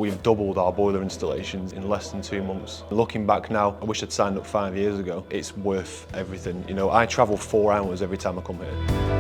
we've doubled our boiler installations in less than 2 months. Looking back now, I wish I'd signed up 5 years ago. It's worth everything. You know, I travel 4 hours every time I come here.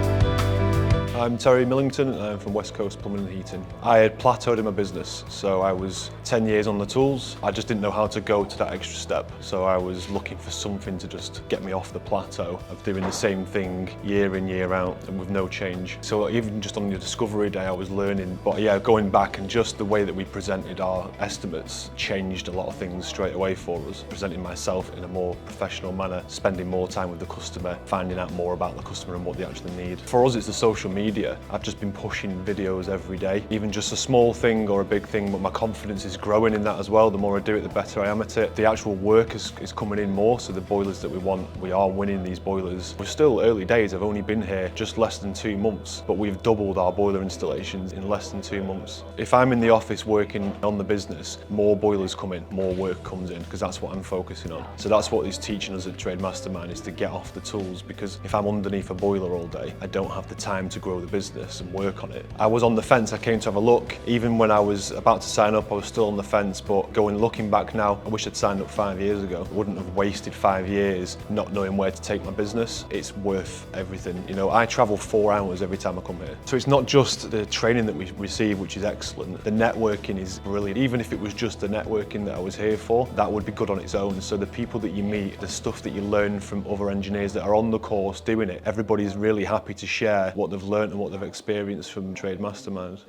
I'm Terry Millington, and I'm from West Coast Plumbing and Heating. I had plateaued in my business, so I was 10 years on the tools. I just didn't know how to go to that extra step, so I was looking for something to just get me off the plateau of doing the same thing year in, year out, and with no change. So even just on your discovery day, I was learning, but yeah, going back and just the way that we presented our estimates changed a lot of things straight away for us. Presenting myself in a more professional manner, spending more time with the customer, finding out more about the customer and what they actually need. For us, it's the social media. I've just been pushing videos every day, even just a small thing or a big thing, but my confidence is growing in that as well. The more I do it, the better I am at it. The actual work is coming in more, so the boilers that we want, we are winning these boilers. We're still early days. I've only been here just less than 2 months, but we've doubled our boiler installations in less than 2 months. If I'm in the office working on the business, more boilers come in, more work comes in, because that's what I'm focusing on. So that's what he's teaching us at Trade Mastermind, is to get off the tools, because if I'm underneath a boiler all day, I don't have the time to grow the business and work on it. I was on the fence. I came to have a look. Even when I was about to sign up, I was still on the fence, but looking back now, I wish I'd signed up 5 years ago. I wouldn't have wasted 5 years not knowing where to take my business. It's worth everything. You know, I travel 4 hours every time I come here. So it's not just the training that we receive, which is excellent. The networking is brilliant. Even if it was just the networking that I was here for, that would be good on its own. So the people that you meet, the stuff that you learn from other engineers that are on the course doing it, everybody's really happy to share what they've learned and what they've experienced from Trade Mastermind.